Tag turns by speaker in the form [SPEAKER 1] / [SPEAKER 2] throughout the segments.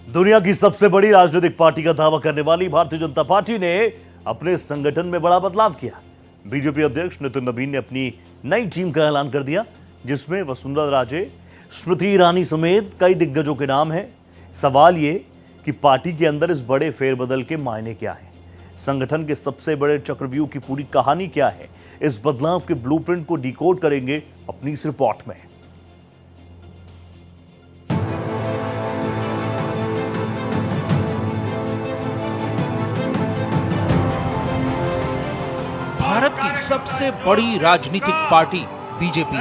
[SPEAKER 1] दुनिया की सबसे बड़ी राजनीतिक पार्टी का दावा करने वाली भारतीय जनता पार्टी ने अपने संगठन में बड़ा बदलाव किया। बीजेपी अध्यक्ष नितिन नवीन ने अपनी नई टीम का ऐलान कर दिया, जिसमें वसुंधरा राजे, स्मृति ईरानी समेत कई दिग्गजों के नाम हैं। सवाल ये कि पार्टी के अंदर इस बड़े फेरबदल के मायने क्या हैं? संगठन के सबसे बड़े चक्रव्यूह की पूरी कहानी क्या है? इस बदलाव के ब्लूप्रिंट को डिकोड करेंगे अपनी इस रिपोर्ट में।
[SPEAKER 2] भारत की सबसे बड़ी राजनीतिक पार्टी बीजेपी,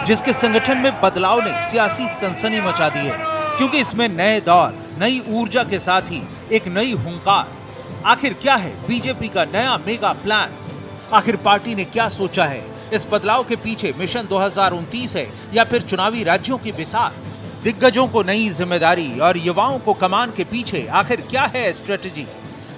[SPEAKER 2] जिसके संगठन में बदलाव ने सियासी सनसनी मचा दी है, क्योंकि इसमें नए दौर, नई ऊर्जा के साथ ही एक नई हुंकार। आखिर क्या है बीजेपी का नया मेगा प्लान? आखिर पार्टी ने क्या सोचा है? इस बदलाव के पीछे मिशन 2029 है या फिर चुनावी राज्यों की विसार? दिग्गजों को नई जिम्मेदारी और युवाओं को कमान के पीछे आखिर क्या है स्ट्रेटेजी?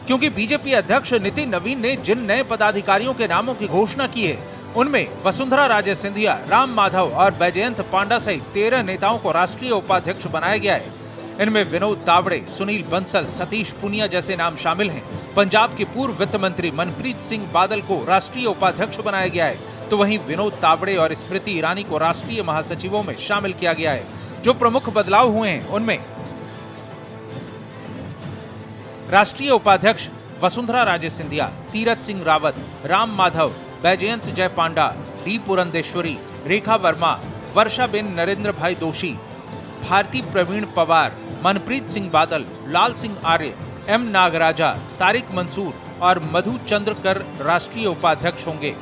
[SPEAKER 2] क्योंकि बीजेपी अध्यक्ष नितिन नवीन ने जिन नए पदाधिकारियों के नामों की घोषणा की है, उनमें वसुंधरा राजे सिंधिया, राम माधव और बैजयंत पांडा सहित 13 नेताओं को राष्ट्रीय उपाध्यक्ष बनाया गया है। इनमें विनोद तावड़े, सुनील बंसल, सतीश पुनिया जैसे नाम शामिल हैं। पंजाब के पूर्व वित्त मंत्री मनप्रीत सिंह बादल को राष्ट्रीय उपाध्यक्ष बनाया गया है, तो वहीं विनोद तावड़े और स्मृति ईरानी को राष्ट्रीय महासचिवों में शामिल किया गया है। जो प्रमुख बदलाव हुए हैं उनमें राष्ट्रीय उपाध्यक्ष वसुंधरा राजे सिंधिया, तीरथ सिंह रावत, राम माधव, बैजयंत जय पांडा, डी पुरंदेश्वरी, रेखा वर्मा, वर्षाबेन नरेंद्र भाई दोषी, भारती प्रवीण पवार, मनप्रीत सिंह बादल, लाल सिंह आर्य, एम नागराजा, तारिक मंसूर और मधु चंद्रकर राष्ट्रीय उपाध्यक्ष होंगे।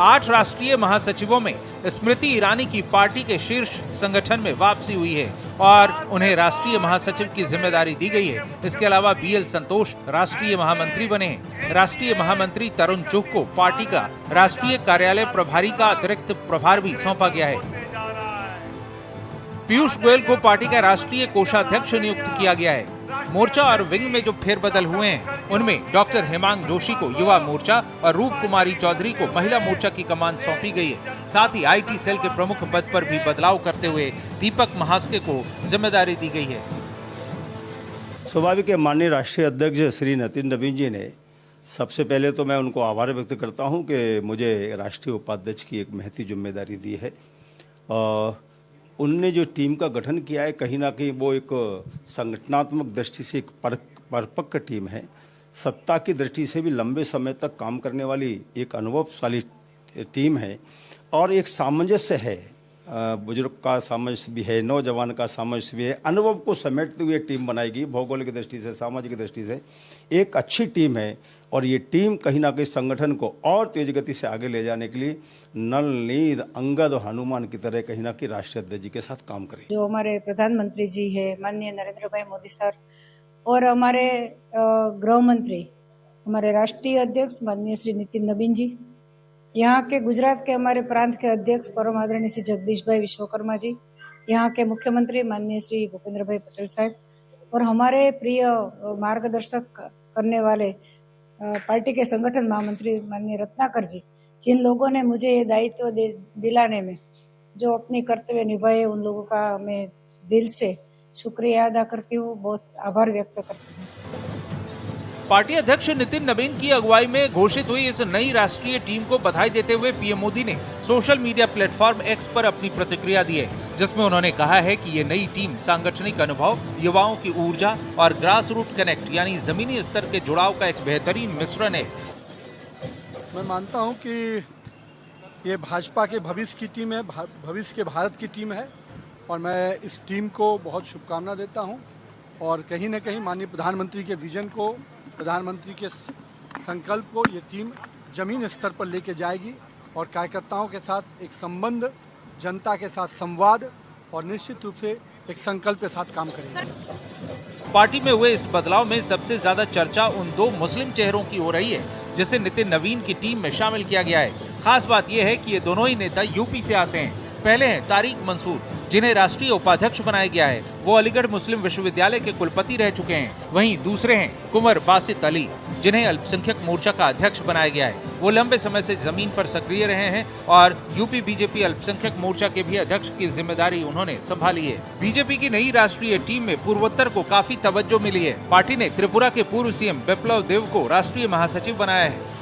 [SPEAKER 2] 8 राष्ट्रीय महासचिवों में स्मृति ईरानी की पार्टी के शीर्ष संगठन में वापसी हुई है और उन्हें राष्ट्रीय महासचिव की जिम्मेदारी दी गई है। इसके अलावा बीएल संतोष राष्ट्रीय महामंत्री बने हैं। राष्ट्रीय महामंत्री तरुण चुग को पार्टी का राष्ट्रीय कार्यालय प्रभारी का अतिरिक्त प्रभार भी सौंपा गया है। पीयूष गोयल को पार्टी का राष्ट्रीय कोषाध्यक्ष नियुक्त किया गया है। मोर्चा और विंग में जो फेरबदल हुए हैं, उनमें डॉक्टर हेमांग जोशी को युवा मोर्चा और रूप कुमारी चौधरी को महिला मोर्चा की कमान सौंपी गई है। साथ ही आईटी सेल के प्रमुख पद पर भी बदलाव करते हुए दीपक महास्के को जिम्मेदारी दी गई है।
[SPEAKER 3] स्वाभाविक है, माननीय राष्ट्रीय अध्यक्ष श्री नितिन नवीन जी ने, सबसे पहले तो मैं उनको आभार व्यक्त करता हूं कि मुझे राष्ट्रीय उपाध्यक्ष की एक महती जिम्मेदारी दी है। उनने जो टीम का गठन किया है, कहीं ना कहीं वो एक संगठनात्मक दृष्टि से एक परिपक्व टीम है। सत्ता की दृष्टि से भी लंबे समय तक काम करने वाली एक अनुभवशाली टीम है और एक सामंजस्य है। बुजुर्ग का सामंजस्य भी है, नौजवान का सामंजस्य भी है। अनुभव को समेटते हुए टीम बनाएगी। भौगोलिक दृष्टि से, सामाजिक दृष्टि से एक अच्छी टीम है और ये टीम कहीं ना कहीं संगठन को और तेज गति से आगे ले जाने के लिए नल, नींद, अंगद और हनुमान की तरह कहीं ना कहीं राष्ट्रीय अध्यक्ष जी के साथ काम करेगी।
[SPEAKER 4] जो हमारे प्रधानमंत्री जी है माननीय नरेंद्र भाई मोदी सर और हमारे गृह मंत्री, हमारे राष्ट्रीय अध्यक्ष माननीय श्री नितिन नवीन जी, यहाँ के गुजरात के हमारे प्रांत के अध्यक्ष परम आदरणीय श्री जगदीश भाई विश्वकर्मा जी, यहाँ के मुख्यमंत्री माननीय श्री भूपेंद्र भाई पटेल साहब और हमारे प्रिय मार्गदर्शक करने वाले पार्टी के संगठन महामंत्री माननीय रत्नाकर जी, जिन लोगों ने मुझे ये दायित्व दिलाने में जो अपनी कर्तव्य निभाए, उन लोगों का मैं दिल से शुक्रिया अदा करती हूँ, बहुत आभार व्यक्त करती हूँ।
[SPEAKER 2] पार्टी अध्यक्ष नितिन नवीन की अगुवाई में घोषित हुई इस नई राष्ट्रीय टीम को बधाई देते हुए पीएम मोदी ने सोशल मीडिया प्लेटफॉर्म एक्स पर अपनी प्रतिक्रिया दी है, जिसमें उन्होंने कहा है कि ये नई टीम सांगठनिक अनुभव, युवाओं की ऊर्जा और ग्रास रूट कनेक्ट यानी जमीनी स्तर के जुड़ाव का एक बेहतरीन मिश्रण है।
[SPEAKER 5] मैं मानता हूं कि ये भाजपा के भविष्य की टीम है, भविष्य के भारत की टीम है और मैं इस टीम को बहुत शुभकामना देता हूं और कहीं न कहीं माननीय प्रधानमंत्री के विजन को, प्रधानमंत्री के संकल्प को ये टीम जमीन स्तर पर लेके जाएगी और कार्यकर्ताओं के साथ एक संबंध, जनता के साथ संवाद और निश्चित रूप से एक संकल्प के साथ काम करेंगे।
[SPEAKER 2] पार्टी में हुए इस बदलाव में सबसे ज्यादा चर्चा उन 2 मुस्लिम चेहरों की हो रही है, जिसे नितिन नवीन की टीम में शामिल किया गया है। खास बात यह है कि ये दोनों ही नेता यूपी से आते हैं। पहले हैं तारिक मंसूर, जिन्हें राष्ट्रीय उपाध्यक्ष बनाया गया है वो अलीगढ़ मुस्लिम विश्वविद्यालय के कुलपति रह चुके हैं। वहीं दूसरे हैं कुंवर बासित अली, जिन्हें अल्पसंख्यक मोर्चा का अध्यक्ष बनाया गया है। वो लंबे समय से जमीन पर सक्रिय रहे हैं और यूपी बीजेपी अल्पसंख्यक मोर्चा के भी अध्यक्ष की जिम्मेदारी उन्होंने संभाली है। बीजेपी की नई राष्ट्रीय टीम में पूर्वोत्तर को काफी तवज्जो मिली है। पार्टी ने त्रिपुरा के पूर्व सीएम बिप्लब देब को राष्ट्रीय महासचिव बनाया है।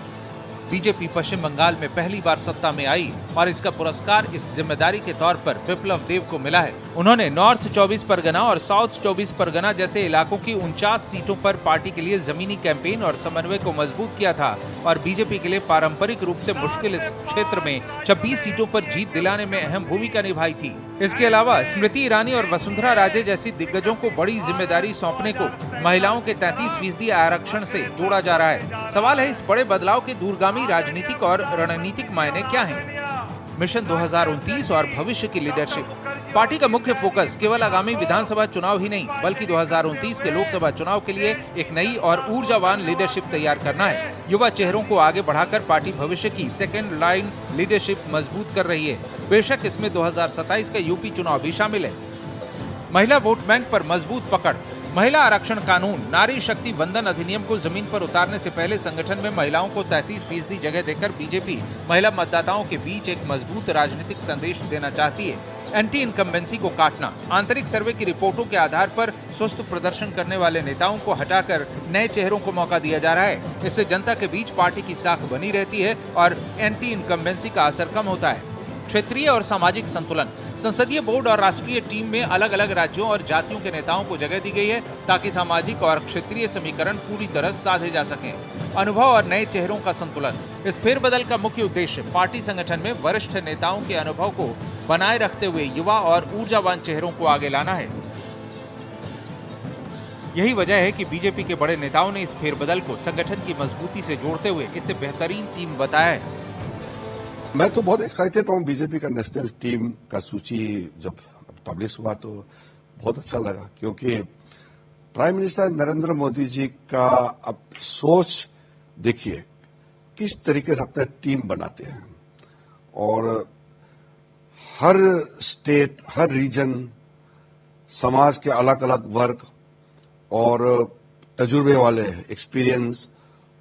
[SPEAKER 2] बीजेपी पश्चिम बंगाल में पहली बार सत्ता में आई और इसका पुरस्कार इस जिम्मेदारी के तौर पर बिप्लब देब को मिला है। उन्होंने नॉर्थ 24 परगना और साउथ 24 परगना जैसे इलाकों की 49 सीटों पर पार्टी के लिए जमीनी कैंपेन और समन्वय को मजबूत किया था और बीजेपी के लिए पारंपरिक रूप से मुश्किल इस क्षेत्र में 26 सीटों पर जीत दिलाने में अहम भूमिका निभाई थी। इसके अलावा स्मृति ईरानी और वसुंधरा राजे जैसी दिग्गजों को बड़ी जिम्मेदारी सौंपने को महिलाओं के 33% आरक्षण से जोड़ा जा रहा है। सवाल है, इस बड़े बदलाव के दूरगामी राजनीतिक और रणनीतिक मायने क्या हैं? मिशन 2029 और भविष्य की लीडरशिप। पार्टी का मुख्य फोकस केवल आगामी विधानसभा चुनाव ही नहीं बल्कि 2029 के लोकसभा चुनाव के लिए एक नई और ऊर्जावान लीडरशिप तैयार करना है। युवा चेहरों को आगे बढ़ाकर पार्टी भविष्य की सेकेंड लाइन लीडरशिप मजबूत कर रही है। बेशक इसमें 2027 का यूपी चुनाव भी शामिल है। महिला वोट बैंक पर मजबूत पकड़। महिला आरक्षण कानून, नारी शक्ति वंदन अधिनियम को जमीन पर उतारने से पहले संगठन में महिलाओं को 33% जगह देकर बीजेपी महिला मतदाताओं के बीच एक मजबूत राजनीतिक संदेश देना चाहती है। एंटी इनकम्बेंसी को काटना। आंतरिक सर्वे की रिपोर्टों के आधार पर सुस्त प्रदर्शन करने वाले नेताओं को हटाकर नए चेहरों को मौका दिया जा रहा है। इससे जनता के बीच पार्टी की साख बनी रहती है और एंटी इनकम्बेंसी का असर कम होता है। क्षेत्रीय और सामाजिक संतुलन। संसदीय बोर्ड और राष्ट्रीय टीम में अलग अलग राज्यों और जातियों के नेताओं को जगह दी गई है ताकि सामाजिक और क्षेत्रीय समीकरण पूरी तरह साधे जा सकें। अनुभव और नए चेहरों का संतुलन। इस फेरबदल का मुख्य उद्देश्य पार्टी संगठन में वरिष्ठ नेताओं के अनुभव को बनाए रखते हुए युवा और ऊर्जावान चेहरों को आगे लाना है। यही वजह है कि बीजेपी के बड़े नेताओं ने इस फेरबदल को संगठन की मजबूती से जोड़ते हुए इसे बेहतरीन टीम बताया है।
[SPEAKER 6] मैं तो बहुत एक्साइटेड हूँ। बीजेपी का नेशनल टीम का सूची जब पब्लिश हुआ तो बहुत अच्छा लगा, क्योंकि प्राइम मिनिस्टर नरेंद्र मोदी जी का अब सोच देखिए किस तरीके से अपना टीम बनाते हैं और हर स्टेट, हर रीजन, समाज के अलग अलग वर्ग और तजुर्बे वाले एक्सपीरियंस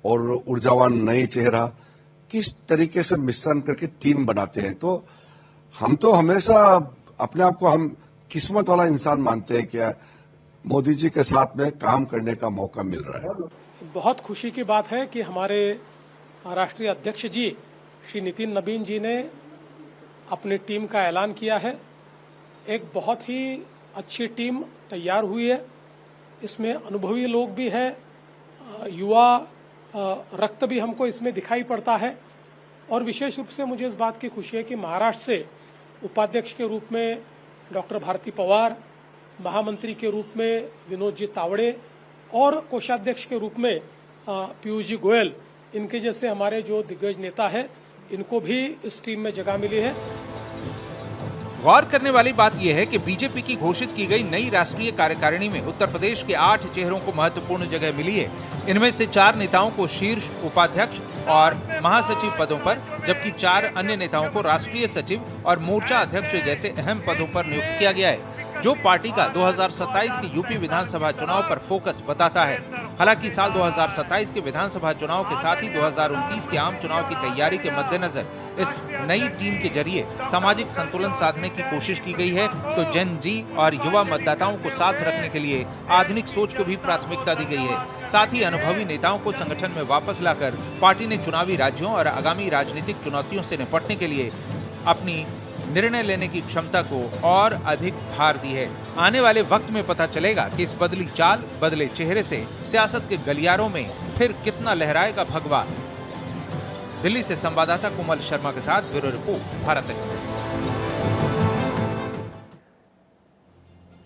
[SPEAKER 6] और ऊर्जावान नई चेहरा किस तरीके से मिश्रण करके टीम बनाते हैं। तो हम तो हमेशा अपने आप को हम किस्मत वाला इंसान मानते हैं कि मोदी जी के साथ में काम करने का मौका मिल रहा है।
[SPEAKER 7] बहुत खुशी की बात है कि हमारे राष्ट्रीय अध्यक्ष जी श्री नितिन नबीन जी ने अपनी टीम का ऐलान किया है। एक बहुत ही अच्छी टीम तैयार हुई है। इसमें अनुभवी लोग भी हैं, युवा रक्त भी हमको इसमें दिखाई पड़ता है और विशेष रूप से मुझे इस बात की खुशी है कि महाराष्ट्र से उपाध्यक्ष के रूप में डॉक्टर भारती पवार, महामंत्री के रूप में विनोद जी तावड़े और कोषाध्यक्ष के रूप में पीयूष जी गोयल, इनके जैसे हमारे जो दिग्गज नेता है इनको भी इस टीम में जगह मिली है।
[SPEAKER 2] गौर करने वाली बात यह है कि बीजेपी की घोषित की गई नई राष्ट्रीय कार्यकारिणी में उत्तर प्रदेश के 8 चेहरों को महत्वपूर्ण जगह मिली है। इनमें से 4 नेताओं को शीर्ष उपाध्यक्ष और महासचिव पदों पर, जबकि 4 अन्य नेताओं को राष्ट्रीय सचिव और मोर्चा अध्यक्ष जैसे अहम पदों पर नियुक्त किया गया है, जो पार्टी का 2027 के यूपी विधानसभा चुनाव पर फोकस बताता है। हालांकि साल 2027 के विधानसभा चुनाव के साथ ही 2029 के आम चुनाव की तैयारी के मद्देनजर इस नई टीम के जरिए सामाजिक संतुलन साधने की कोशिश की गई है, तो जेन जी और युवा मतदाताओं को साथ रखने के लिए आधुनिक सोच को भी प्राथमिकता दी गई है। साथ ही अनुभवी नेताओं को संगठन में वापस लाकर पार्टी ने चुनावी राज्यों और आगामी राजनीतिक चुनौतियों से निपटने के लिए अपनी निर्णय लेने की क्षमता को और अधिक धार दी है। आने वाले वक्त में पता चलेगा कि इस बदली चाल, बदले चेहरे से सियासत के गलियारों में फिर कितना लहराएगा भगवा। दिल्ली से संवाददाता कोमल शर्मा के साथ ब्यूरो रिपोर्ट, भारत एक्सप्रेस।